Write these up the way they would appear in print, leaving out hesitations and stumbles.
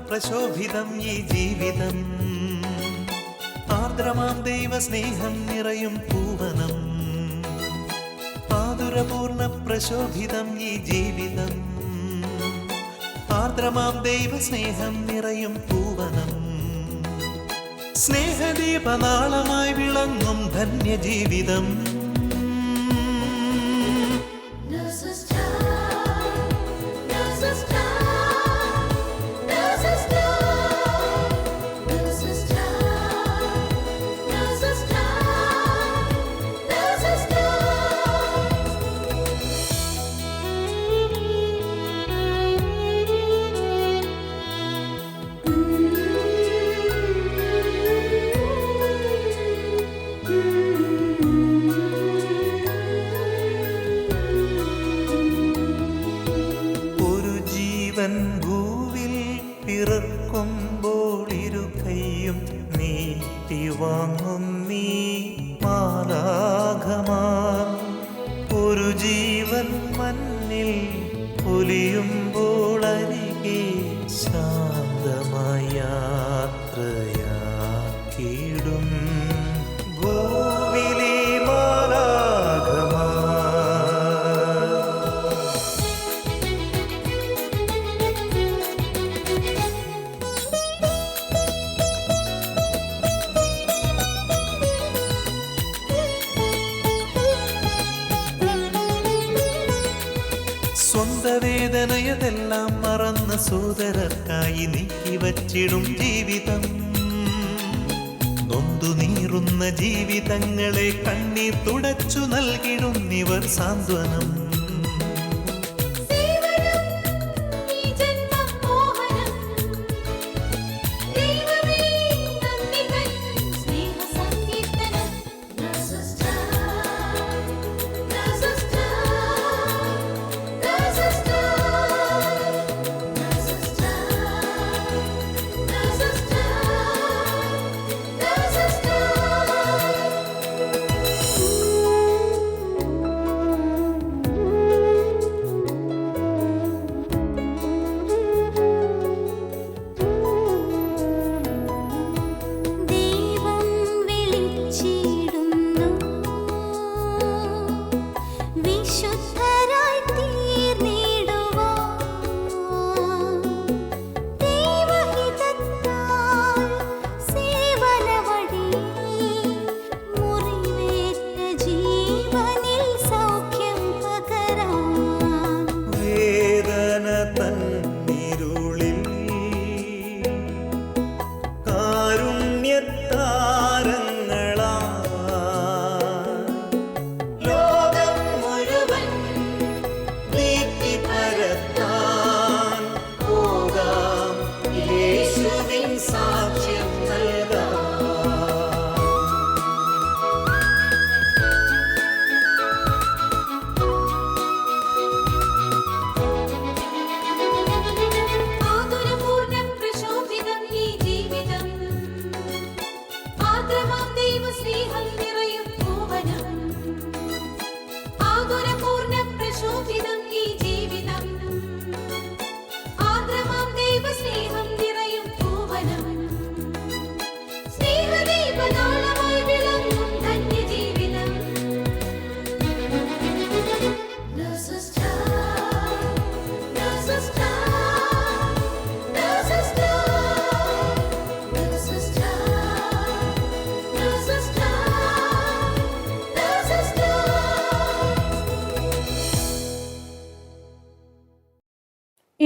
പ്രശോഭിതം ഈ ജീവിതം. ആർദ്രമാം ദൈവസ്നേഹം നിറയും പൂവനം. ആതുരപൂർണ്ണ പ്രശോഭിതം ഈ ജീവിതം. ആർദ്രമാം ദൈവസ്നേഹം നിറയും പൂവനം. സ്നേഹദീപനാളമായി വിളങ്ങും ധന്യജീവിതം. ഭൂവിൽ പിറക്കുമ്പോൾ ഇരു കൈയും നീട്ടി വാങ്ങും നീ മാലാഖമാർ. ഒരു ജീവൻ മണ്ണിൽ പൊലിയുമ്പോൾ അരികെ ശാന്തമായ യാത്രയാക്കിയിടും ഭൂവിലെ മാലാഖമാർ. സ്വന്ത വേദനയതെല്ലാം മറന്ന സോദരർക്കായി നീക്കിവച്ചിടും ജീവിതം. നൊന്തു നീറുന്ന ജീവിതങ്ങളെ കണ്ണീർ തുടച്ചു നൽകിടും ഇവർ സാന്ത്വനം.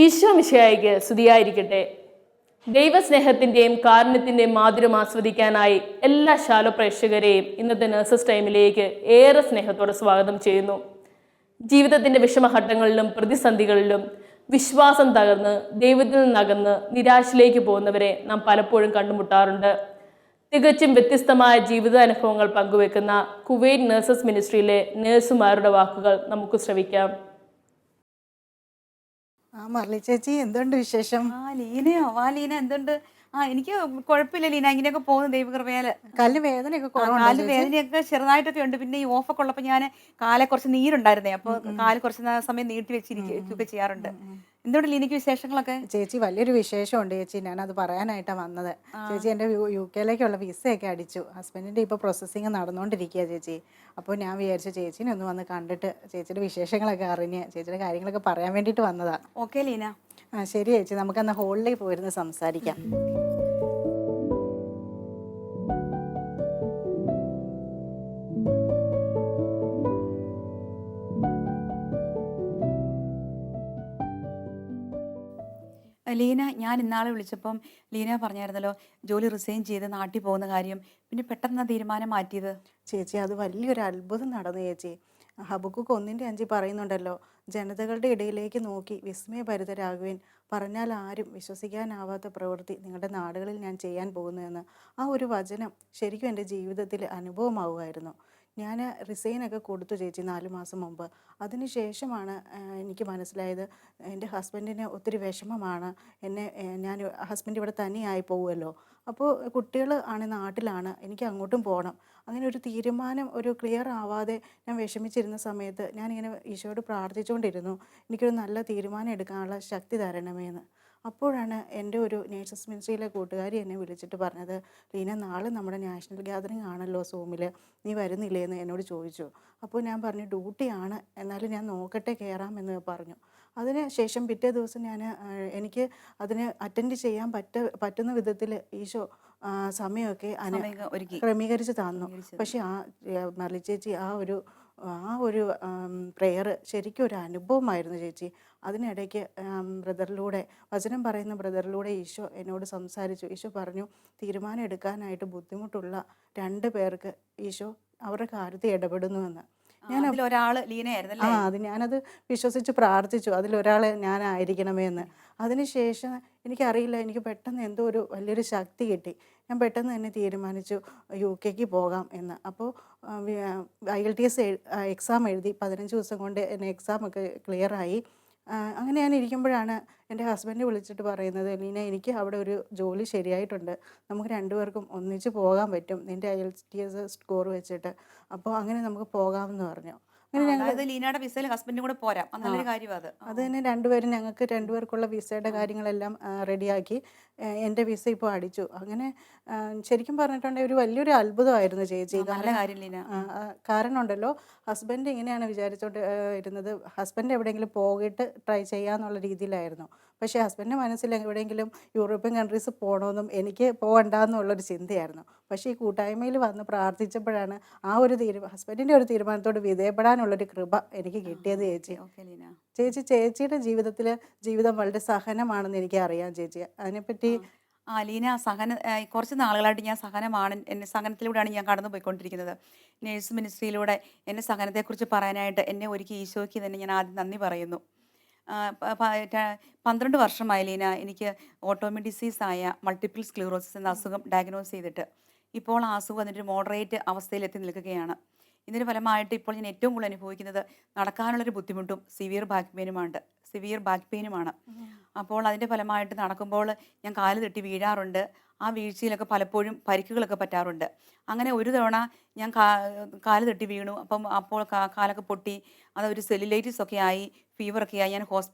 ഈശോ മിശിഹായിക്ക് സ്തുതിയായിരിക്കട്ടെ. ദൈവസ്നേഹത്തിൻ്റെയും കാരുണ്യത്തിൻ്റെയും മാധുര്യം ആസ്വദിക്കാനായി എല്ലാ ശാലോ പ്രേക്ഷകരെയും ഇന്നത്തെ നഴ്സസ് ടൈമിലേക്ക് ഏറെ സ്നേഹത്തോടെ സ്വാഗതം ചെയ്യുന്നു. ജീവിതത്തിൻ്റെ വിഷമഘട്ടങ്ങളിലും പ്രതിസന്ധികളിലും വിശ്വാസം തകർന്ന് ദൈവത്തിൽ നിന്നകന്ന് നിരാശയിലേക്ക് പോകുന്നവരെ നാം പലപ്പോഴും കണ്ടുമുട്ടാറുണ്ട്. തികച്ചും വ്യത്യസ്തമായ ജീവിതാനുഭവങ്ങൾ പങ്കുവെക്കുന്ന കുവൈറ്റ് നഴ്സസ് മിനിസ്ട്രിയിലെ നഴ്സുമാരുടെ വാക്കുകൾ നമുക്ക് ശ്രവിക്കാം. മർലി ചേച്ചി, എന്തുണ്ട് വിശേഷം? ലീന എന്തുണ്ട്? എനിക്ക് കുഴപ്പമില്ല ലീന, ഇങ്ങനെയൊക്കെ പോകുന്നു ദൈവകൃപയാല്. കാലിന് വേദനയൊക്കെ കാല് വേദനയൊക്കെ ചെറുതായിട്ടൊക്കെ ഉണ്ട്. പിന്നെ ഈ ഓഫൊക്കെ ഉള്ളപ്പോൾ ഞാൻ കാലെ കുറച്ച് നീരുണ്ടായിരുന്നേ, അപ്പോൾ കാല് കുറച്ച് സമയം നീട്ടി വെച്ചിരിക്കുകയൊക്കെ ചെയ്യാറുണ്ട്. എന്തുകൊണ്ട് ലീനയ്ക്ക് വിശേഷങ്ങളൊക്കെ? ചേച്ചി വലിയൊരു വിശേഷമുണ്ട് ചേച്ചി, ഞാനത് പറയാനായിട്ടാണ് വന്നത്. ചേച്ചി എൻ്റെ യു കെയിലേക്കുള്ള വിസയൊക്കെ അടിച്ചു. ഹസ്ബൻഡിൻ്റെ ഇപ്പോൾ പ്രോസസ്സിങ് നടന്നുകൊണ്ടിരിക്കുക ചേച്ചി. അപ്പോൾ ഞാൻ വിചാരിച്ചു ചേച്ചീനെ ഒന്ന് വന്ന് കണ്ടിട്ട് ചേച്ചിയുടെ വിശേഷങ്ങളൊക്കെ അറിഞ്ഞ് ചേച്ചിയുടെ കാര്യങ്ങളൊക്കെ പറയാൻ വേണ്ടിയിട്ട് വന്നതാണ്. ഓക്കെ ലീന. ശരി ചേച്ചി, നമുക്കെന്നാൽ ഹോളിലേക്ക് പോയിരുന്ന് സംസാരിക്കാം. ലീന, ഞാൻ ഇന്നാളെ വിളിച്ചപ്പം ലീന പറഞ്ഞായിരുന്നല്ലോ ജോലി റിസൈൻ ചെയ്ത് നാട്ടിൽ പോകുന്ന കാര്യം. പിന്നെ പെട്ടെന്ന് തീരുമാനം മാറ്റിയത്? ചേച്ചി, അത് വലിയൊരു അത്ഭുതം നടന്നു ചേച്ചി. ഹബക്കൂക്ക് 1:5 പറയുന്നുണ്ടല്ലോ, ജനതകളുടെ ഇടയിലേക്ക് നോക്കി വിസ്മയഭരിതരാകുവിൻ, പറഞ്ഞാൽ ആരും വിശ്വസിക്കാനാവാത്ത പ്രവൃത്തി നിങ്ങളുടെ നാടുകളിൽ ഞാൻ ചെയ്യാൻ പോകുന്നുവെന്ന്. ആ ഒരു വചനം ശരിക്കും എൻ്റെ ജീവിതത്തിൽ അനുഭവമാവുമായിരുന്നു. ഞാൻ റിസൈനൊക്കെ കൊടുത്തു ചേച്ചി 4 മാസം മുമ്പ്. അതിനുശേഷമാണ് എനിക്ക് മനസ്സിലായത് എൻ്റെ ഹസ്ബൻഡിന് ഒത്തിരി വിഷമമാണ്. ഞാൻ ഹസ്ബൻഡ് ഇവിടെ തന്നെയായി പോകുമല്ലോ, അപ്പോൾ കുട്ടികൾ ആണ് നാട്ടിലാണ്, എനിക്ക് അങ്ങോട്ടും പോകണം. അങ്ങനെ ഒരു തീരുമാനം ഒരു ക്ലിയർ ആവാതെ ഞാൻ വിഷമിച്ചിരുന്ന സമയത്ത് ഞാനിങ്ങനെ ഈശോയോട് പ്രാർത്ഥിച്ചുകൊണ്ടിരുന്നു, എനിക്കൊരു നല്ല തീരുമാനം എടുക്കാനുള്ള ശക്തി തരണമേന്ന്. അപ്പോഴാണ് എൻ്റെ ഒരു നേഴ്സസ് മിനിസ്ട്രിയിലെ കൂട്ടുകാരി എന്നെ വിളിച്ചിട്ട് പറഞ്ഞത്, ലീന നാളെ നമ്മുടെ നാഷണൽ ഗ്യാതറിംഗ് ആണല്ലോ സൂമിൽ, നീ വരുന്നില്ലേ എന്ന് എന്നോട് ചോദിച്ചു. അപ്പോൾ ഞാൻ പറഞ്ഞു ഡ്യൂട്ടിയാണ്, എന്നാലും ഞാൻ നോക്കട്ടെ കയറാമെന്ന് പറഞ്ഞു. അതിന് ശേഷം പിറ്റേ ദിവസം എനിക്ക് അതിന് അറ്റൻഡ് ചെയ്യാൻ പറ്റുന്ന വിധത്തിൽ ഈശോ സമയമൊക്കെ ക്രമീകരിച്ച് തന്നു. പക്ഷേ മർലി ചേച്ചി, ആ ഒരു പ്രെയർ ശരിക്കും ഒരു അനുഭവമായിരുന്നു ചേച്ചി. അതിനിടയ്ക്ക് വചനം പറയുന്ന ബ്രദറിലൂടെ ഈശോ എന്നോട് സംസാരിച്ചു. ഈശോ പറഞ്ഞു, തീരുമാനം എടുക്കാനായിട്ട് ബുദ്ധിമുട്ടുള്ള 2 പേർക്ക് ഈശോ അവരുടെ കാര്യത്തിൽ ഇടപെടുന്നുവെന്ന്. ഞാനത് വിശ്വസിച്ച് പ്രാർത്ഥിച്ചു, അതിലൊരാൾ ഞാനായിരിക്കണമേ എന്ന്. അതിനുശേഷം എനിക്കറിയില്ല, എനിക്ക് പെട്ടെന്ന് എന്തോ ഒരു വലിയൊരു ശക്തി കിട്ടി. ഞാൻ പെട്ടെന്ന് തന്നെ തീരുമാനിച്ചു UK പോകാം എന്ന്. അപ്പോൾ IELTS എക്സാം എഴുതി 15 ദിവസം കൊണ്ട് എന്നെ എക്സാമൊക്കെ ക്ലിയറായി. അങ്ങനെ ഞാൻ ഇരിക്കുമ്പോഴാണ് എൻ്റെ ഹസ്ബൻഡ് വിളിച്ചിട്ട് പറയുന്നത്, ലീന എനിക്ക് അവിടെ ഒരു ജോലി ശരിയായിട്ടുണ്ട്, നമുക്ക് 2 പേർക്കും ഒന്നിച്ച് പോകാൻ പറ്റും നിൻ്റെ IELTS സ്കോർ വെച്ചിട്ട്, അപ്പോൾ അങ്ങനെ നമുക്ക് പോകാമെന്ന് പറഞ്ഞു. അങ്ങനെ ലീനയുടെ വിസയിൽ ഹസ്ബൻഡും കൂടെ പോരാം, നല്ലൊരു കാര്യം അത്. അത് തന്നെ ഞങ്ങൾക്ക് 2 പേർക്കുള്ള വിസയുടെ കാര്യങ്ങളെല്ലാം റെഡിയാക്കി എൻ്റെ വിസ ഇപ്പോൾ അടിച്ചു. അങ്ങനെ ശരിക്കും പറഞ്ഞിട്ടുണ്ടെങ്കിൽ ഒരു വലിയൊരു അത്ഭുതമായിരുന്നു ചേച്ചി. കാരണം ഉണ്ടല്ലോ, ഹസ്ബൻഡ് ഇങ്ങനെയാണ് വിചാരിച്ചോണ്ട് ഇരുന്നത്, ഹസ്ബൻഡ് എവിടെയെങ്കിലും പോയിട്ട് ട്രൈ ചെയ്യാന്നുള്ള രീതിയിലായിരുന്നു. പക്ഷേ ഹസ്ബൻഡിൻ്റെ മനസ്സിൽ എവിടെയെങ്കിലും യൂറോപ്യൻ കൺട്രീസ് പോകണമെന്നും എനിക്ക് പോകണ്ടെന്നുള്ളൊരു ചിന്തയായിരുന്നു. പക്ഷേ ഈ കൂട്ടായ്മയിൽ വന്ന് പ്രാർത്ഥിച്ചപ്പോഴാണ് ആ ഒരു ഹസ്ബൻഡിൻ്റെ ഒരു തീരുമാനത്തോട് വിധേയപ്പെടാനുള്ളൊരു കൃപ എനിക്ക് കിട്ടിയത് ചേച്ചി. ചേച്ചിയുടെ ജീവിതം വളരെ സഹനമാണെന്ന് എനിക്ക് അറിയാം ചേച്ചി. അതിനെപ്പറ്റി ലീന, കുറച്ച് നാളുകളായിട്ട് ഞാൻ എൻ്റെ സഹനത്തിലൂടെയാണ് ഞാൻ കടന്നു പോയിക്കൊണ്ടിരിക്കുന്നത്. നേഴ്സ് മിനിസ്ട്രിയിലൂടെ എൻ്റെ സഹനത്തെക്കുറിച്ച് പറയാനായിട്ട് എന്നെ ഒരുക്കി ഈശോയ്ക്ക് തന്നെ ഞാൻ ആദ്യം നന്ദി പറയുന്നു. 12 വർഷമായി ലീന എനിക്ക് ഓട്ടോമിൻ ഡിസീസായ മൾട്ടിപ്പിൾ സ്ക്ലീറോസിസ് എന്ന അസുഖം ഡയഗ്നോസ് ചെയ്തിട്ട്. ഇപ്പോൾ ആ അസുഖം അതിൻ്റെ മോഡറേറ്റ് അവസ്ഥയിലെത്തി നിൽക്കുകയാണ്. ഇതിന് ഫലമായിട്ട് ഇപ്പോൾ ഞാൻ ഏറ്റവും കൂടുതൽ അനുഭവിക്കുന്നത് നടക്കാനുള്ളൊരു ബുദ്ധിമുട്ടും സിവിയർ ബാക്ക് പെയിനുമാണ്. അപ്പോൾ അതിൻ്റെ ഫലമായിട്ട് നടക്കുമ്പോൾ ഞാൻ കാല് തട്ടി വീഴാറുണ്ട്. ആ വീഴ്ചയിലൊക്കെ പലപ്പോഴും പരിക്കുകളൊക്കെ പറ്റാറുണ്ട്. അങ്ങനെ ഒരു തവണ ഞാൻ കാല് തട്ടി വീണു. അപ്പോൾ കാലൊക്കെ പൊട്ടി, അതൊരു സെല്ലുലൈറ്റിസ് ഒക്കെ ആയി, ഫീവറൊക്കെ ആയി, ഞാൻ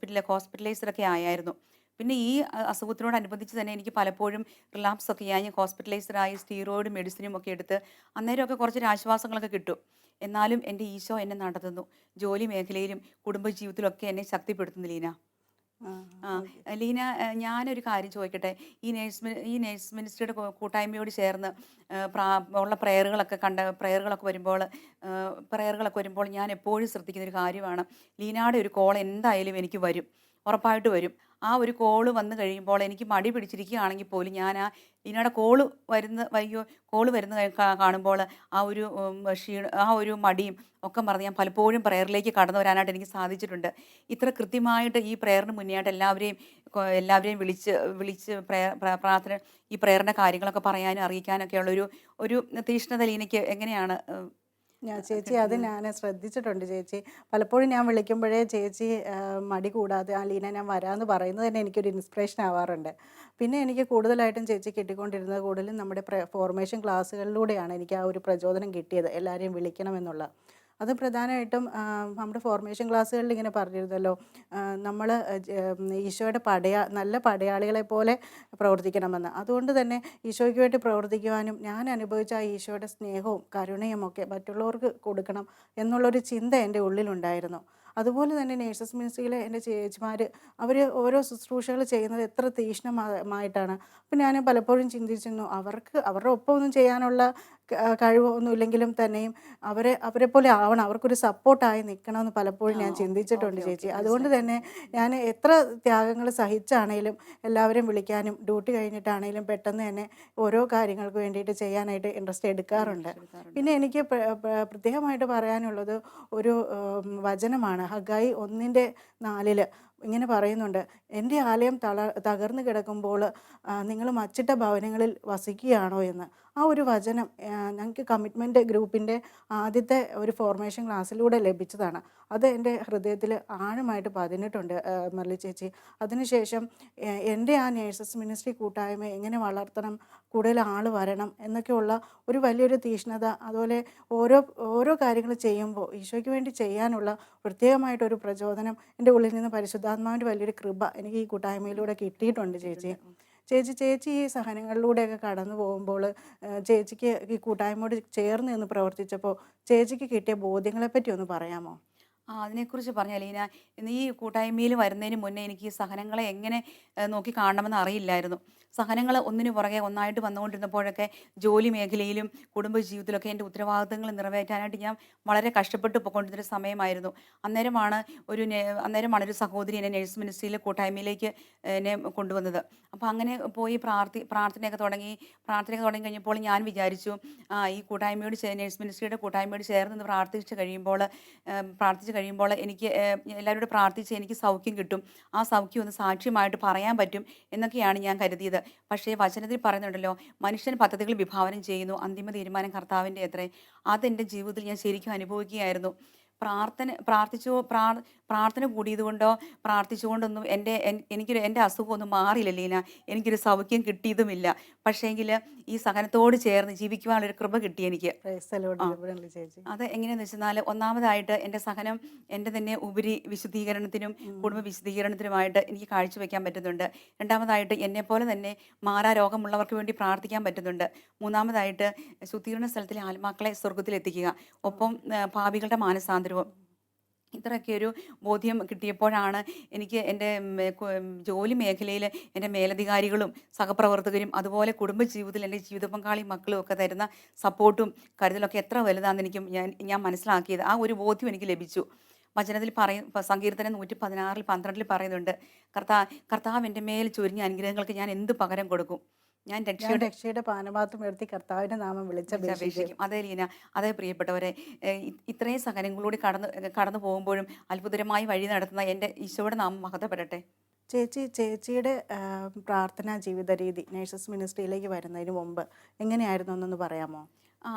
ഹോസ്പിറ്റലൈസറൊക്കെ ആയിരുന്നു. പിന്നെ ഈ അസുഖത്തിനോടനുബന്ധിച്ച് തന്നെ എനിക്ക് പലപ്പോഴും റിലാപ്സ് ഒക്കെ ആയി, ഞാൻ ഹോസ്പിറ്റലൈസറായി, സ്റ്റീറോയിഡ് മെഡിസിനും ഒക്കെ എടുത്ത് അന്നേരമൊക്കെ കുറച്ചൊരു ആശ്വാസങ്ങളൊക്കെ കിട്ടും. എന്നാലും എൻ്റെ ഈശോ എന്നെ നടത്തുന്നു. ജോലി മേഖലയിലും കുടുംബജീവിതത്തിലൊക്കെ എന്നെ ശക്തിപ്പെടുത്തുന്നു ലീന. ലീന, ഞാനൊരു കാര്യം ചോദിക്കട്ടെ. ഈ നേഴ്സ് മിനിസ്ട്രിയുടെ കൂട്ടായ്മയോട് ചേർന്ന് ഉള്ള പ്രയറുകളൊക്കെ വരുമ്പോൾ ഞാൻ എപ്പോഴും ശ്രദ്ധിക്കുന്നൊരു കാര്യമാണ്, ലീനയുടെ ഒരു കോൾ എന്തായാലും എനിക്ക് വരും, ഉറപ്പായിട്ട് വരും. ആ ഒരു കോള് വന്നു കഴിയുമ്പോൾ എനിക്ക് മടി പിടിച്ചിരിക്കുകയാണെങ്കിൽ പോലും ഞാൻ ലീനയുടെ കോള് വരുന്ന കാണുമ്പോൾ ആ ഒരു മടിയും ഒക്കെ മറന്ന് ഞാൻ പലപ്പോഴും പ്രയറിലേക്ക് കടന്നു വരാനായിട്ട് എനിക്ക് സാധിച്ചിട്ടുണ്ട്. ഇത്ര കൃത്യമായിട്ട് ഈ പ്രയറിന് മുന്നേയായിട്ട് എല്ലാവരെയും വിളിച്ച് പ്രാർത്ഥന ഈ പ്രയറിൻ്റെ കാര്യങ്ങളൊക്കെ പറയാനും അറിയിക്കാനൊക്കെ ഉള്ളൊരു തീഷ്ണത ലീനയ്ക്ക് എങ്ങനെയാണ്? ചേച്ചി, അത് ഞാൻ ശ്രദ്ധിച്ചിട്ടുണ്ട് ചേച്ചി. പലപ്പോഴും ഞാൻ വിളിക്കുമ്പോഴേ ചേച്ചി മടി കൂടാതെ ലീന ഞാൻ വരാമെന്ന് പറയുന്നത് തന്നെ എനിക്കൊരു ഇൻസ്പിറേഷൻ ആവാറുണ്ട്. പിന്നെ എനിക്ക് കൂടുതലായിട്ടും ചേച്ചി കിട്ടിക്കൊണ്ടിരുന്നത് കൂടുതലും നമ്മുടെ ഫോർമേഷൻ ക്ലാസ്സുകളിലൂടെയാണ് എനിക്ക് ആ ഒരു പ്രചോദനം കിട്ടിയത്, എല്ലാവരെയും വിളിക്കണമെന്നുള്ള. അത് പ്രധാനമായിട്ടും നമ്മുടെ ഫോർമേഷൻ ക്ലാസ്സുകളിൽ ഇങ്ങനെ പറഞ്ഞിരുന്നല്ലോ, നമ്മൾ ഈശോയുടെ നല്ല പടയാളികളെ പോലെ പ്രവർത്തിക്കണമെന്ന്. അതുകൊണ്ട് തന്നെ ഈശോയ്ക്ക് വേണ്ടി പ്രവർത്തിക്കുവാനും ഞാൻ അനുഭവിച്ച ആ ഈശോയുടെ സ്നേഹവും കരുണയും ഒക്കെ മറ്റുള്ളവർക്ക് കൊടുക്കണം എന്നുള്ളൊരു ചിന്ത എൻ്റെ ഉള്ളിലുണ്ടായിരുന്നു. അതുപോലെ തന്നെ നേഴ്സസ് മിനിസ്ട്രിയിലെ എൻ്റെ ചേച്ചിമാർ അവർ ഓരോ ശുശ്രൂഷകൾ ചെയ്യുന്നത് എത്ര തീക്ഷ്ണമായിട്ടാണ്. അപ്പം ഞാൻ പലപ്പോഴും ചിന്തിച്ചിരുന്നു, അവരുടെ ഒപ്പം ഒന്നും ചെയ്യാനുള്ള കഴിവൊന്നും ഇല്ലെങ്കിലും തന്നെയും അവരെ പോലെ ആവണം, അവർക്കൊരു സപ്പോർട്ടായി നിൽക്കണമെന്ന് പലപ്പോഴും ഞാൻ ചിന്തിച്ചിട്ടുണ്ട് ചേച്ചി. അതുകൊണ്ട് തന്നെ ഞാൻ എത്ര ത്യാഗങ്ങൾ സഹിച്ചാണേലും എല്ലാവരെയും വിളിക്കാനും ഡ്യൂട്ടി കഴിഞ്ഞിട്ടാണേലും പെട്ടെന്ന് തന്നെ ഓരോ കാര്യങ്ങൾക്ക് വേണ്ടിയിട്ട് ചെയ്യാനായിട്ട് ഇൻട്രസ്റ്റ് എടുക്കാറുണ്ട്. പിന്നെ എനിക്ക് പ്രത്യേകമായിട്ട് പറയാനുള്ളത് ഒരു വചനമാണ്. ഹഗ്ഗായി 1:4 ഇങ്ങനെ പറയുന്നുണ്ട്, എൻ്റെ ആലയം തകർന്നു കിടക്കുമ്പോൾ നിങ്ങൾ മച്ചിട്ട ഭവനങ്ങളിൽ വസിക്കുകയാണോ എന്ന്. ആ ഒരു വചനം ഞങ്ങൾക്ക് കമ്മിറ്റ്മെൻറ്റ് ഗ്രൂപ്പിൻ്റെ ആദ്യത്തെ ഒരു ഫോർമേഷൻ ക്ലാസ്സിലൂടെ ലഭിച്ചതാണ്. അത് എൻ്റെ ഹൃദയത്തിൽ ആഴമായിട്ട് പതിഞ്ഞിട്ടുണ്ട് മുരളി ചേച്ചി. അതിനുശേഷം എൻ്റെ ആ നേഴ്സസ് മിനിസ്ട്രി കൂട്ടായ്മ എങ്ങനെ വളർത്തണം, കൂടുതൽ ആൾ വരണം എന്നൊക്കെയുള്ള ഒരു വലിയൊരു തീക്ഷ്ണത, അതുപോലെ ഓരോ കാര്യങ്ങൾ ചെയ്യുമ്പോൾ ഈശോയ്ക്ക് വേണ്ടി ചെയ്യാനുള്ള പ്രത്യേകമായിട്ടൊരു പ്രചോദനം എൻ്റെ ഉള്ളിൽ നിന്ന് പരിശുദ്ധാത്മാവിൻ്റെ വലിയൊരു കൃപ എനിക്ക് ഈ കൂട്ടായ്മയിലൂടെ കിട്ടിയിട്ടുണ്ട് ചേച്ചി ഈ സഹനങ്ങളിലൂടെയൊക്കെ കടന്നു പോകുമ്പോൾ ചേച്ചിക്ക് ഈ കൂട്ടായ്മയോട് ചേർന്ന് നിന്ന് പ്രവർത്തിച്ചപ്പോൾ ചേച്ചിക്ക് കിട്ടിയ ബോധ്യങ്ങളെപ്പറ്റി ഒന്ന് പറയാമോ? അതിനെക്കുറിച്ച് പറഞ്ഞാൽ ലീന, ഇന്ന് ഈ കൂട്ടായ്മയിൽ വരുന്നതിന് മുന്നേ എനിക്ക് ഈ സഹനങ്ങളെ എങ്ങനെ നോക്കി കാണണമെന്ന് അറിയില്ലായിരുന്നു. സഹനങ്ങൾ ഒന്നിനു പുറകെ ഒന്നായിട്ട് വന്നുകൊണ്ടിരുന്നപ്പോഴൊക്കെ ജോലി മേഖലയിലും കുടുംബജീവിതത്തിലൊക്കെ എൻ്റെ ഉത്തരവാദിത്തങ്ങൾ നിറവേറ്റാനായിട്ട് ഞാൻ വളരെ കഷ്ടപ്പെട്ട് പോയിക്കൊണ്ടിരുന്നൊരു സമയമായിരുന്നു. അന്നേരമാണ് ഒരു സഹോദരി എന്നെ നേഴ്സ് മിനിസ്ട്രിയിലെ കൂട്ടായ്മയിലേക്ക് എന്നെ കൊണ്ടുവന്നത്. അപ്പോൾ അങ്ങനെ പോയി പ്രാർത്ഥനയൊക്കെ തുടങ്ങി കഴിഞ്ഞപ്പോൾ ഞാൻ വിചാരിച്ചു, ഈ കൂട്ടായ്മയോട് നേഴ്സ് മിനിസ്ട്രിയുടെ കൂട്ടായ്മയോട് ചേർന്ന് നിന്ന് പ്രാർത്ഥിച്ച് കഴിയുമ്പോൾ എനിക്ക് എല്ലാവരോടും പ്രാർത്ഥിച്ച് എനിക്ക് സൗഖ്യം കിട്ടും, ആ സൗഖ്യം ഒന്ന് സാക്ഷ്യമായിട്ട് പറയാൻ പറ്റും എന്നൊക്കെയാണ് ഞാൻ കരുതിയത്. പക്ഷേ വചനത്തിൽ പറയുന്നുണ്ടല്ലോ, മനുഷ്യൻ പദ്ധതികൾ വിഭാവനം ചെയ്യുന്നു, അന്തിമ തീരുമാനം കർത്താവിൻ്റെ അത്രേ. അതെൻ്റെ ജീവിതത്തിൽ ഞാൻ ശരിക്കും അനുഭവിക്കുകയായിരുന്നു. പ്രാർത്ഥന കൂടിയതുകൊണ്ടോ പ്രാർത്ഥിച്ചുകൊണ്ടൊന്നും എൻ്റെ അസുഖമൊന്നും മാറിയില്ല ലീന, എനിക്കൊരു സൗഖ്യം കിട്ടിയതുമില്ല. പക്ഷേങ്കിൽ ഈ സഹനത്തോട് ചേർന്ന് ജീവിക്കുവാനുള്ളൊരു കൃപ കിട്ടി എനിക്ക്. അത് എങ്ങനെയാണെന്ന് വെച്ചാൽ, ഒന്നാമതായിട്ട് എൻ്റെ സഹനം എൻ്റെ തന്നെ ഉപരി വിശുദ്ധീകരണത്തിനും കുടുംബ വിശുദ്ധീകരണത്തിനുമായിട്ട് എനിക്ക് കാഴ്ചവെക്കാൻ പറ്റുന്നുണ്ട്. രണ്ടാമതായിട്ട് എന്നെപ്പോലെ തന്നെ മാറാരോഗമുള്ളവർക്ക് വേണ്ടി പ്രാർത്ഥിക്കാൻ പറ്റുന്നുണ്ട്. മൂന്നാമതായിട്ട് ശുദ്ധീകരണ സ്ഥലത്തിലെ ആത്മാക്കളെ സ്വർഗത്തിലെത്തിക്കുക, ഒപ്പം പാപികളുടെ മാനസാന്തരവും. ഇത്രയൊക്കെ ഒരു ബോധ്യം കിട്ടിയപ്പോഴാണ് എനിക്ക് എൻ്റെ ജോലി മേഖലയിൽ എൻ്റെ മേലധികാരികളും സഹപ്രവർത്തകരും അതുപോലെ കുടുംബജീവിതത്തിൽ എൻ്റെ ജീവിത പങ്കാളി മക്കളും ഒക്കെ തരുന്ന സപ്പോർട്ടും കരുതലൊക്കെ എത്ര വലുതാണെന്ന് ഞാൻ മനസ്സിലാക്കിയത്. ആ ഒരു ബോധ്യം എനിക്ക് ലഭിച്ചു. വചനത്തിൽ സങ്കീർത്തനം 116:12 പറയുന്നുണ്ട്, കർത്താവ് എൻ്റെ മേൽ ചൊരിഞ്ഞ അനുഗ്രഹങ്ങൾക്ക് ഞാൻ എന്ത് പകരം കൊടുക്കും? ഞാൻ രക്ഷയുടെ പാനപാത്രം ഉയർത്തി കർത്താവിന്റെ നാമം വിളിച്ചപേക്ഷിക്കും. അതേ ലീന, അതേ പ്രിയപ്പെട്ടവരെ, ഇത്രയും സഹനങ്ങളിലൂടെ കടന്നു പോകുമ്പോഴും അത്ഭുതകരമായി വഴി നടത്തുന്ന എൻ്റെ ഈശോയുടെ നാമം മഹത്വപ്പെടട്ടെ. ചേച്ചിയുടെ പ്രാർത്ഥനാ ജീവിത രീതി നേഴ്സസ് മിനിസ്ട്രിയിലേക്ക് വരുന്നതിന് മുമ്പ് എങ്ങനെയായിരുന്നു എന്നൊന്ന് പറയാമോ?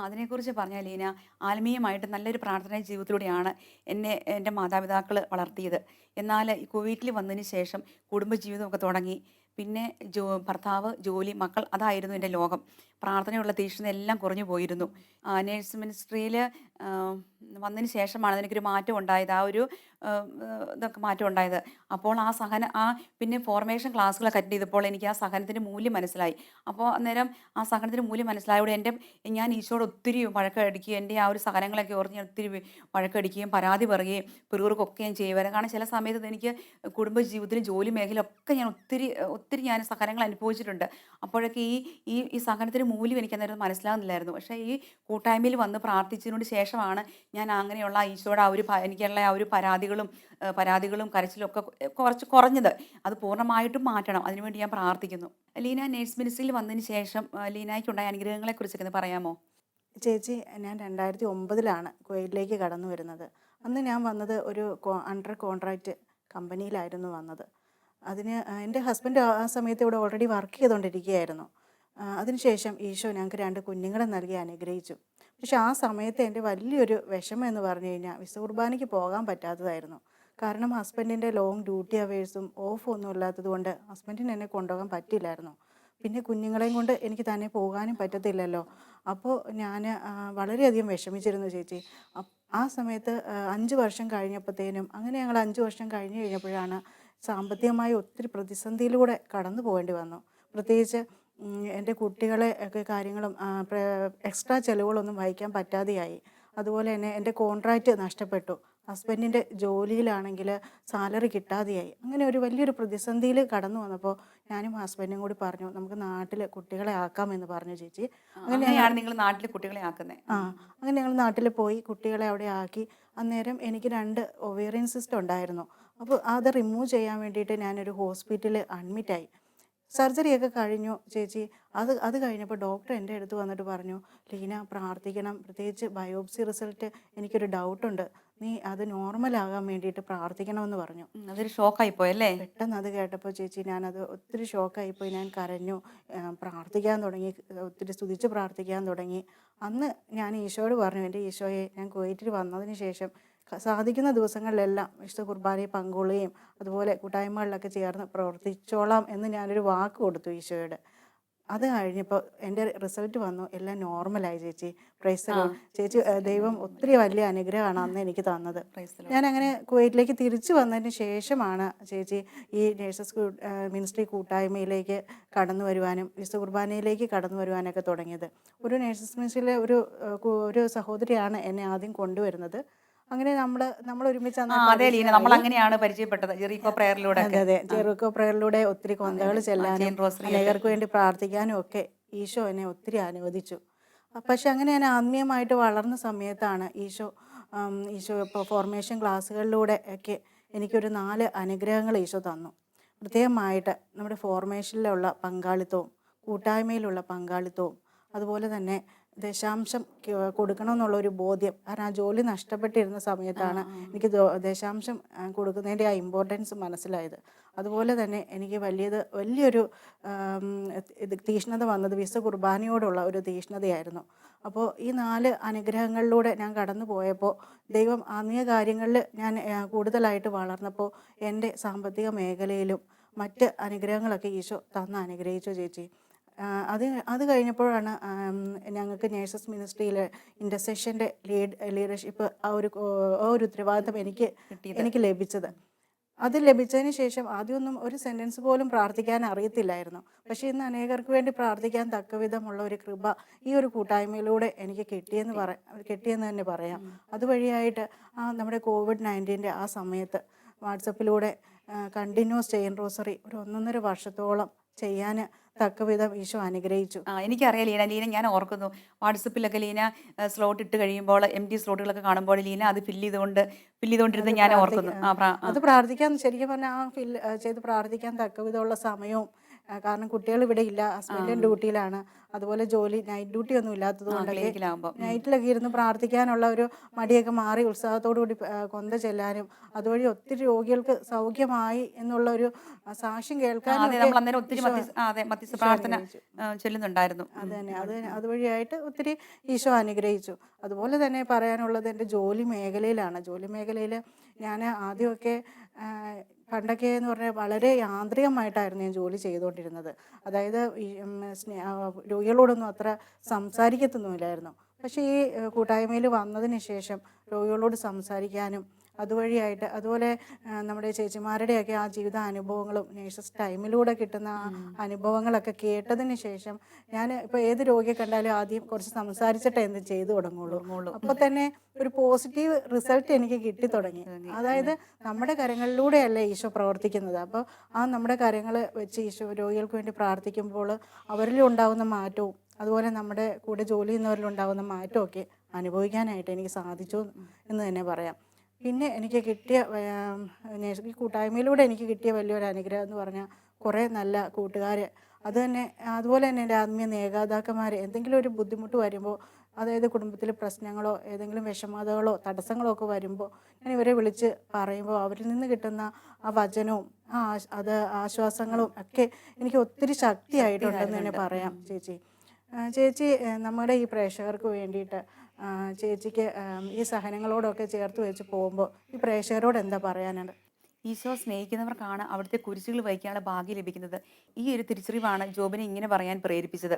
അതിനെക്കുറിച്ച് പറഞ്ഞാൽ ലീന, ആത്മീയമായിട്ട് നല്ലൊരു പ്രാർത്ഥനാ ജീവിതത്തിലൂടെയാണ് എൻ്റെ മാതാപിതാക്കൾ വളർത്തിയത്. എന്നാൽ കുവൈറ്റിൽ വന്നതിന് ശേഷം കുടുംബജീവിതമൊക്കെ തുടങ്ങി. പിന്നെ ഭർത്താവ്, ജോലി, മക്കൾ, അതായിരുന്നു എൻ്റെ ലോകം. പ്രാർത്ഥനയുള്ള തീക്ഷ്ണത എല്ലാം കുറഞ്ഞു പോയിരുന്നു. നേഴ്സ് മിനിസ്ട്രിയിൽ വന്നതിന് ശേഷമാണ് അതിനൊരു മാറ്റം ഉണ്ടായത്, ഇതൊക്കെ മാറ്റം ഉണ്ടായത്. അപ്പോൾ പിന്നെ ഫോർമേഷൻ ക്ലാസ്സുകളൊക്കെ അറ്റൻഡ് ചെയ്തപ്പോൾ എനിക്ക് ആ സഹനത്തിൻ്റെ മൂല്യം മനസ്സിലായി. അപ്പോൾ അന്നേരം ആ സഹനത്തിൻ്റെ മൂല്യം മനസ്സിലായതോടെ ഞാൻ ഈശോയോട് ഒത്തിരി വഴക്കടിക്കുകയും എൻ്റെ ആ ഒരു സഹനങ്ങളൊക്കെ ഓർത്ത് ഞാൻ ഒത്തിരി വഴക്കടിക്കുകയും പരാതി പറയുകയും പിറുകൊക്കെ ഞാൻ ചെയ്യുമായിരുന്നു. കാരണം ചില സമയത്ത് എനിക്ക് കുടുംബജീവിതത്തിലും ജോലി മേഖലയൊക്കെ ഞാൻ ഒത്തിരി ഞാൻ സഹനങ്ങൾ അനുഭവിച്ചിട്ടുണ്ട്. അപ്പോഴൊക്കെ ഈ സഹനത്തിൻ്റെ മൂല്യം എനിക്ക് അന്നേരം മനസ്സിലാകുന്നില്ലായിരുന്നു. പക്ഷേ ഈ കൂട്ടായ്മയിൽ വന്ന് പ്രാർത്ഥിച്ചതിനോട് ശേഷമാണ് ഞാൻ അങ്ങനെയുള്ള ഈശോയുടെ എനിക്കുള്ള ആ ഒരു പരാതികളും കരച്ചിലും ഒക്കെ കുറച്ച് കുറഞ്ഞത്. അത് പൂർണ്ണമായിട്ടും മാറ്റണം, അതിനുവേണ്ടി ഞാൻ പ്രാർത്ഥിക്കുന്നു. ലീന നേഴ്സ് മിനിസ്ട്രിയിൽ വന്നതിന് ശേഷം ലീനയ്ക്കുണ്ടായ അനുഗ്രഹങ്ങളെക്കുറിച്ചൊക്കെ ഒന്ന് പറയാമോ? ചേച്ചി, ഞാൻ 2009 കുവൈറ്റിലേക്ക് കടന്നു വരുന്നത്. അന്ന് ഞാൻ വന്നത് ഒരു അണ്ടർ കോൺട്രാക്റ്റ് കമ്പനിയിലായിരുന്നു വന്നത്. അതിന് എൻ്റെ ഹസ്ബൻഡ് ആ സമയത്ത് ഇവിടെ ഓൾറെഡി വർക്ക് ചെയ്തുകൊണ്ടിരിക്കുകയായിരുന്നു. അതിനുശേഷം ഈശോ ഞങ്ങൾക്ക് 2 കുഞ്ഞുങ്ങളെ നൽകി അനുഗ്രഹിച്ചു. പക്ഷെ ആ സമയത്ത് എൻ്റെ വലിയൊരു വിഷമം എന്ന് പറഞ്ഞു കഴിഞ്ഞാൽ വിശുദ്ധ കുർബാനയ്ക്ക് പോകാൻ പറ്റാത്തതായിരുന്നു. കാരണം ഹസ്ബൻഡിൻ്റെ ലോങ് ഡ്യൂട്ടി അവേഴ്സും ഓഫൊന്നും ഇല്ലാത്തത് കൊണ്ട് ഹസ്ബൻഡിന് എന്നെ കൊണ്ടുപോകാൻ പറ്റില്ലായിരുന്നു. പിന്നെ കുഞ്ഞുങ്ങളെയും കൊണ്ട് എനിക്ക് തന്നെ പോകാനും പറ്റത്തില്ലല്ലോ. അപ്പോൾ ഞാൻ വളരെയധികം വിഷമിച്ചിരുന്നു ചേച്ചി. ആ സമയത്ത് 5 വർഷം കഴിഞ്ഞപ്പോഴത്തേനും അങ്ങനെ ഞങ്ങൾ 5 വർഷം കഴിഞ്ഞ് കഴിഞ്ഞപ്പോഴാണ് സാമ്പത്തികമായി ഒത്തിരി പ്രതിസന്ധിയിലൂടെ കടന്നു പോകേണ്ടി വന്നു. പ്രത്യേകിച്ച് എൻ്റെ കുട്ടികളെ ഒക്കെ കാര്യങ്ങളും എക്സ്ട്രാ ചിലവുകളൊന്നും വഹിക്കാൻ പറ്റാതെയായി. അതുപോലെ തന്നെ എൻ്റെ കോൺട്രാക്റ്റ് നഷ്ടപ്പെട്ടു. ഹസ്ബൻഡിൻ്റെ ജോലിയിലാണെങ്കിൽ സാലറി കിട്ടാതെയായി. അങ്ങനെ ഒരു വലിയൊരു പ്രതിസന്ധിയിൽ കടന്നു വന്നപ്പോൾ ഞാനും ഹസ്ബൻഡും കൂടി പറഞ്ഞു നമുക്ക് നാട്ടിൽ കുട്ടികളെ ആക്കാമെന്ന് പറഞ്ഞു ചേച്ചി. അങ്ങനെയാണ് നിങ്ങൾ നാട്ടിൽ കുട്ടികളെ ആക്കുന്നത്? അങ്ങനെ ഞങ്ങൾ നാട്ടിൽ പോയി കുട്ടികളെ അവിടെ ആക്കി. അന്നേരം എനിക്ക് 2 ഒവേറിയൻ സിസ്റ്റം ഉണ്ടായിരുന്നു. അപ്പോൾ അത് റിമൂവ് ചെയ്യാൻ വേണ്ടിയിട്ട് ഞാനൊരു ഹോസ്പിറ്റലിൽ അഡ്മിറ്റായി. സർജറിയൊക്കെ കഴിഞ്ഞു ചേച്ചി. അത് കഴിഞ്ഞപ്പോൾ ഡോക്ടർ എൻ്റെ അടുത്ത് വന്നിട്ട് പറഞ്ഞു, ലീന പ്രാർത്ഥിക്കണം, പ്രത്യേകിച്ച് ബയോപ്സി റിസൾട്ട് എനിക്കൊരു ഡൗട്ടുണ്ട്, നീ അത് നോർമലാകാൻ വേണ്ടിയിട്ട് പ്രാർത്ഥിക്കണമെന്ന് പറഞ്ഞു. അതൊരു ഷോക്കായിപ്പോയല്ലേ? പെട്ടെന്ന് അത് കേട്ടപ്പോൾ ചേച്ചി ഞാനത് ഒത്തിരി ഷോക്കായിപ്പോയി. ഞാൻ കരഞ്ഞു, പ്രാർത്ഥിക്കാൻ തുടങ്ങി, ഒത്തിരി സ്തുതിച്ച് പ്രാർത്ഥിക്കാൻ തുടങ്ങി. അന്ന് ഞാൻ ഈശോയോട് പറഞ്ഞു, എൻ്റെ ഈശോയെ, ഞാൻ കുവൈറ്റിൽ വന്നതിന് ശേഷം സാധിക്കുന്ന ദിവസങ്ങളിലെല്ലാം വിശുദ്ധ കുർബാനയിൽ പങ്കുകൊള്ളുകയും അതുപോലെ കൂട്ടായ്മകളിലൊക്കെ ചേർന്ന് പ്രവർത്തിച്ചോളാം എന്ന് ഞാനൊരു വാക്ക് കൊടുത്തു ഈശോയോട്. അത് കഴിഞ്ഞപ്പോൾ എൻ്റെ റിസൾട്ട് വന്നു, എല്ലാം നോർമലായി ചേച്ചി. Praise the Lord. ചേച്ചി, ദൈവം ഒത്തിരി വലിയ അനുഗ്രഹമാണ് അന്ന് എനിക്ക് തന്നത്. ഞാൻ അങ്ങനെ കുവൈറ്റിലേക്ക് തിരിച്ചു വന്നതിന് ശേഷമാണ് ചേച്ചി ഈ നേഴ്സസ് മിനിസ്ട്രി കൂട്ടായ്മയിലേക്ക് കടന്നു വരുവാനും വിശുദ്ധ കുർബാനയിലേക്ക് കടന്നു വരുവാനൊക്കെ തുടങ്ങിയത്. ഒരു നേഴ്സസ് മിനിസ്ട്രിയിലെ ഒരു സഹോദരിയാണ് എന്നെ ആദ്യം കൊണ്ടുവരുന്നത്. അങ്ങനെ നമ്മൾ ഒരുമിച്ച് നമ്മൾ അങ്ങനെയാണ് പരിചയപ്പെട്ടത്, ജെറിക്കോ പ്രയറിലൂടെ. അതെ, ജെറിക്കോ പ്രയറിലൂടെ ഒത്തിരി കൊന്തകൾ ചെല്ലാനും അനേകർക്ക് വേണ്ടി പ്രാർത്ഥിക്കാനും ഒക്കെ ഈശോ എന്നെ ഒത്തിരി അനുവദിച്ചു. പക്ഷെ അങ്ങനെ ഞാൻ ആത്മീയമായിട്ട് വളർന്ന സമയത്താണ് ഈശോ ഇപ്പോൾ ഫോർമേഷൻ ക്ലാസ്സുകളിലൂടെ ഒക്കെ എനിക്കൊരു 4 അനുഗ്രഹങ്ങൾ ഈശോ തന്നു. പ്രത്യേകമായിട്ട് നമ്മുടെ ഫോർമേഷനിലുള്ള പങ്കാളിത്തവും കൂട്ടായ്മയിലുള്ള പങ്കാളിത്തവും അതുപോലെ തന്നെ ദശാംശം കൊടുക്കണമെന്നുള്ളൊരു ബോധ്യം. കാരണം ആ ജോലി നഷ്ടപ്പെട്ടിരുന്ന സമയത്താണ് എനിക്ക് ദശാംശം കൊടുക്കുന്നതിൻ്റെ ആ ഇമ്പോർട്ടൻസ് മനസ്സിലായത്. അതുപോലെ തന്നെ എനിക്ക് വലിയൊരു തീഷ്ണത വന്നത് വിശുദ്ധ കുർബാനയോടുള്ള ഒരു തീഷ്ണതയായിരുന്നു. അപ്പോൾ ഈ 4 അനുഗ്രഹങ്ങളിലൂടെ ഞാൻ കടന്നു പോയപ്പോൾ ദൈവം ആത്മീയ കാര്യങ്ങളിൽ ഞാൻ കൂടുതലായിട്ട് വളർന്നപ്പോൾ എൻ്റെ സാമ്പത്തിക മേഖലയിലും മറ്റ് അനുഗ്രഹങ്ങളൊക്കെ ഈശോ അനുഗ്രഹിച്ചു ചേച്ചി. അത് കഴിഞ്ഞപ്പോഴാണ് ഞങ്ങൾക്ക് നേഴ്സസ് മിനിസ്ട്രിയിൽ ഇൻ്റർസെഷൻ്റെ ലീഡർഷിപ്പ് ആ ഒരു ഉത്തരവാദിത്തം എനിക്ക് ലഭിച്ചത്. അത് ലഭിച്ചതിന് ശേഷം ആദ്യമൊന്നും ഒരു സെൻറ്റൻസ് പോലും പ്രാർത്ഥിക്കാൻ അറിയത്തില്ലായിരുന്നു. പക്ഷേ ഇന്ന് അനേകർക്ക് വേണ്ടി പ്രാർത്ഥിക്കാൻ തക്കവിധമുള്ള ഒരു കൃപ ഈ ഒരു കൂട്ടായ്മയിലൂടെ എനിക്ക് കിട്ടിയെന്ന് തന്നെ പറയാം. അതുവഴിയായിട്ട് നമ്മുടെ COVID-19 ആ സമയത്ത് വാട്സപ്പിലൂടെ കണ്ടിന്യൂസ് ചെയിൻ റോസറി ഒരു 1.5 വർഷത്തോളം ചെയ്യാൻ തക്കവിധം ഈശോ അനുഗ്രഹിച്ചു. എനിക്കറിയാം ലീന, ഞാൻ ഓർക്കുന്നു വാട്സപ്പിലൊക്കെ ലീന സ്ലോട്ട് ഇട്ട് കഴിയുമ്പോൾ empty സ്ലോട്ടുകളൊക്കെ കാണുമ്പോൾ ലീന അത് ഫില്ല് ചെയ്തുകൊണ്ടിരുന്നത് ഞാൻ ഓർക്കുന്നു. അത് പ്രാർത്ഥിക്കാൻ ശരിക്കും പറഞ്ഞാൽ ചെയ്ത് പ്രാർത്ഥിക്കാൻ തക്കവിധമുള്ള സമയവും, കാരണം കുട്ടികൾ ഇവിടെ ഇല്ല, ഹസ്ബൻഡും ഡ്യൂട്ടിയിലാണ്, അതുപോലെ ജോലി നൈറ്റ് ഡ്യൂട്ടി ഒന്നും ഇല്ലാത്തത് കൊണ്ടൊക്കെ നൈറ്റിലൊക്കെ ഇരുന്ന് പ്രാർത്ഥിക്കാനുള്ള ഒരു മടിയൊക്കെ മാറി ഉത്സാഹത്തോടു കൂടി കൊന്ത ചെല്ലാനും അതുവഴി ഒത്തിരി രോഗികൾക്ക് സൗഖ്യമായി എന്നുള്ള ഒരു സാക്ഷ്യം കേൾക്കാനും ചെല്ലുന്നുണ്ടായിരുന്നു. അതുവഴിയായിട്ട് ഒത്തിരി ഈശോ അനുഗ്രഹിച്ചു. അതുപോലെ തന്നെ പറയാനുള്ളത് എൻ്റെ ജോലി മേഖലയിലാണ്. ജോലി മേഖലയിൽ ഞാൻ ആദ്യമൊക്കെ പണ്ടൊക്കെ എന്ന് പറഞ്ഞാൽ വളരെ യാന്ത്രികമായിട്ടായിരുന്നു ഞാൻ ജോലി ചെയ്തുകൊണ്ടിരുന്നത്. അതായത് രോഗികളോടൊന്നും അത്ര സംസാരിക്കത്തൊന്നുമില്ലായിരുന്നു. പക്ഷേ ഈ കൂട്ടായ്മയിൽ വന്നതിന് ശേഷം രോഗികളോട് സംസാരിക്കാനും അതുവഴിയായിട്ട് അതുപോലെ നമ്മുടെ ചേച്ചിമാരുടെയൊക്കെ ആ ജീവിത അനുഭവങ്ങളും നേഴ്സസ് ടൈമിലൂടെ കിട്ടുന്ന അനുഭവങ്ങളൊക്കെ കേട്ടതിന് ശേഷം ഞാൻ ഇപ്പോൾ ഏത് രോഗിയെ കണ്ടാലും ആദ്യം കുറച്ച് സംസാരിച്ചിട്ടേ എന്ത് ചെയ്തു തുടങ്ങുള്ളൂ. അപ്പോൾ തന്നെ ഒരു പോസിറ്റീവ് റിസൾട്ട് എനിക്ക് കിട്ടി തുടങ്ങി. അതായത് നമ്മുടെ കരങ്ങളിലൂടെയല്ലേ ഈശോ പ്രവർത്തിക്കുന്നത്. അപ്പോൾ നമ്മുടെ കരങ്ങൾ വെച്ച് ഈശോ രോഗികൾക്ക് വേണ്ടി പ്രാർത്ഥിക്കുമ്പോൾ അവരിലുണ്ടാകുന്ന മാറ്റവും അതുപോലെ നമ്മുടെ കൂടെ ജോലി ചെയ്യുന്നവരിലുണ്ടാകുന്ന മാറ്റമൊക്കെ അനുഭവിക്കാനായിട്ട് എനിക്ക് സാധിച്ചു എന്ന് തന്നെ പറയാം. പിന്നെ എനിക്ക് കിട്ടിയ ഈ കൂട്ടായ്മയിലൂടെ എനിക്ക് കിട്ടിയ വലിയൊരു അനുഗ്രഹം എന്ന് പറഞ്ഞാൽ കുറേ നല്ല കൂട്ടുകാർ, അതുപോലെ തന്നെ എൻ്റെ ആത്മീയ നേതാക്കന്മാർ എന്തെങ്കിലും ഒരു ബുദ്ധിമുട്ട് വരുമ്പോൾ, അതായത് കുടുംബത്തിൽ പ്രശ്നങ്ങളോ ഏതെങ്കിലും വിഷമതകളോ തടസ്സങ്ങളോ ഒക്കെ വരുമ്പോൾ ഞാൻ ഇവരെ വിളിച്ച് പറയുമ്പോൾ അവരിൽ നിന്ന് കിട്ടുന്ന ആ വചനവും ആശ്വാസങ്ങളും ഒക്കെ എനിക്ക് ഒത്തിരി ശക്തിയായിട്ടുണ്ടെന്ന് തന്നെ പറയാം ചേച്ചി. നമ്മുടെ ഈ പ്രേക്ഷകർക്ക് വേണ്ടിയിട്ട് ചേച്ചിക്ക് ഈ സഹനങ്ങളോടൊക്കെ ചേർത്ത് വെച്ച് പോകുമ്പോൾ ഈ പ്രേക്ഷകരോട് എന്താ പറയാനുണ്ട്? ഈശോ സ്നേഹിക്കുന്നവർക്കാണ് അവിടുത്തെ കുരിശുകൾ വഹിക്കാനുള്ള ഭാഗ്യം ലഭിക്കുന്നത്. ഈ ഒരു തിരിച്ചറിവാണ് ജോബിനെ ഇങ്ങനെ പറയാൻ പ്രേരിപ്പിച്ചത്.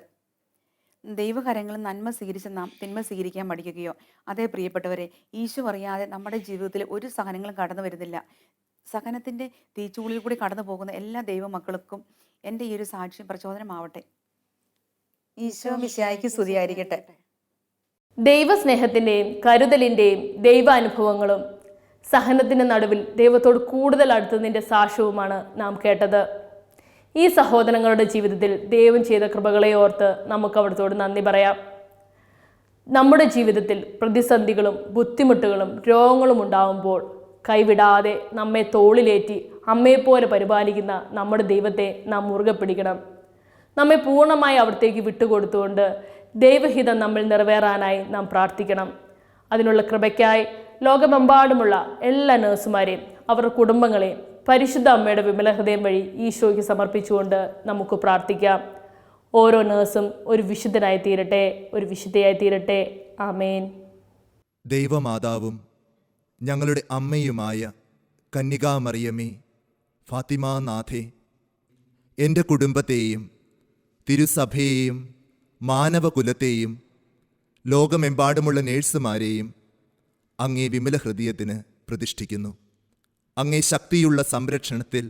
ദൈവകരങ്ങളിൽ നന്മ സ്വീകരിച്ച നാം തിന്മ സ്വീകരിക്കാൻ മടിക്കുകയോ? അതേ പ്രിയപ്പെട്ടവരെ, ഈശോ അറിയാതെ നമ്മുടെ ജീവിതത്തിൽ ഒരു സഹനങ്ങളും കടന്നു വരുന്നില്ല. സഹനത്തിൻ്റെ തീച്ചൂളിൽ കൂടി കടന്നു പോകുന്ന എല്ലാ ദൈവമക്കൾക്കും എൻ്റെ ഈ ഒരു സാക്ഷ്യം പ്രചോദനമാവട്ടെ. ഈശോ മിശിഹായ്ക്ക് സ്തുതിയായിരിക്കട്ടെ. ദൈവസ്നേഹത്തിൻ്റെയും കരുതലിൻ്റെയും ദൈവാനുഭവങ്ങളും സഹനത്തിൻ്റെ നടുവിൽ ദൈവത്തോട് കൂടുതൽ അടുത്തതിൻ്റെ സാക്ഷ്യവുമാണ് നാം കേട്ടത്. ഈ സഹോദരങ്ങളുടെ ജീവിതത്തിൽ ദൈവം ചെയ്ത കൃപകളെ ഓർത്ത് നമുക്ക് അവിടത്തോട് നന്ദി പറയാം. നമ്മുടെ ജീവിതത്തിൽ പ്രതിസന്ധികളും ബുദ്ധിമുട്ടുകളും രോഗങ്ങളും ഉണ്ടാവുമ്പോൾ കൈവിടാതെ നമ്മെ തോളിലേറ്റി അമ്മയെപ്പോലെ പരിപാലിക്കുന്ന നമ്മുടെ ദൈവത്തെ നാം മുറുകെ പിടിക്കണം. നമ്മെ പൂർണ്ണമായി അവിടത്തേക്ക് വിട്ടുകൊടുത്തുകൊണ്ട് ദൈവഹിതം നമ്മിൽ നിറവേറാനായി നാം പ്രാർത്ഥിക്കണം. അതിനുള്ള കൃപയ്ക്കായി ലോകമെമ്പാടുമുള്ള എല്ലാ നഴ്സുമാരെയും അവരുടെ കുടുംബങ്ങളെയും പരിശുദ്ധ അമ്മയുടെ വിമല ഹൃദയം വഴി ഈശോയ്ക്ക് സമർപ്പിച്ചുകൊണ്ട് നമുക്ക് പ്രാർത്ഥിക്കാം. ഓരോ നഴ്സും ഒരു വിശുദ്ധനായി തീരട്ടെ, ഒരു വിശുദ്ധയായി തീരട്ടെ. ആമേൻ. ദൈവമാതാവും ഞങ്ങളുടെ അമ്മയുമായ കന്യകാമറിയമേ, ഫാത്തിമാനാഥേ, എൻ്റെ കുടുംബത്തെയും തിരുസഭയെയും മാനവകുലത്തെയും ലോകമെമ്പാടുമുള്ള നേഴ്സുമാരെയും അങ്ങേ വിമല ഹൃദയത്തിന് പ്രതിഷ്ഠിക്കുന്നു. അങ്ങേ ശക്തിയുള്ള സംരക്ഷണത്തിൽ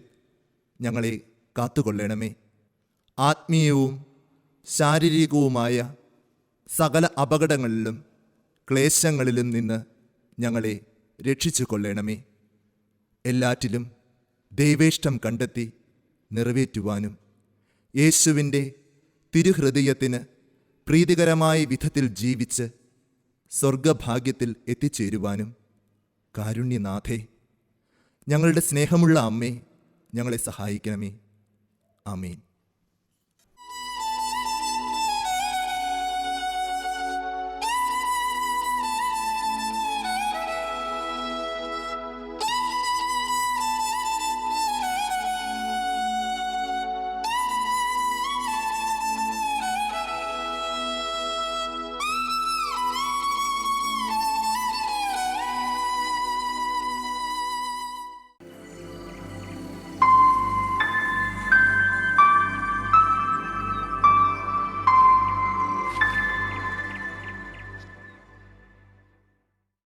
ഞങ്ങളെ കാത്തുകൊള്ളണമേ. ആത്മീയവും ശാരീരികവുമായ സകല അപകടങ്ങളിലും ക്ലേശങ്ങളിലും നിന്ന് ഞങ്ങളെ രക്ഷിച്ചു കൊള്ളണമേ. എല്ലാറ്റിലും ദൈവേഷ്ടം കണ്ടെത്തി നിറവേറ്റുവാനും യേശുവിൻ്റെ തിരുഹൃദയത്തിന് പ്രീതികരമായ വിധത്തിൽ ജീവിച്ച് സ്വർഗഭാഗ്യത്തിൽ എത്തിച്ചേരുവാനും കാരുണ്യനാഥേ, ഞങ്ങളുടെ സ്നേഹമുള്ള അമ്മേ, ഞങ്ങളെ സഹായിക്കണമേ. ആമേൻ.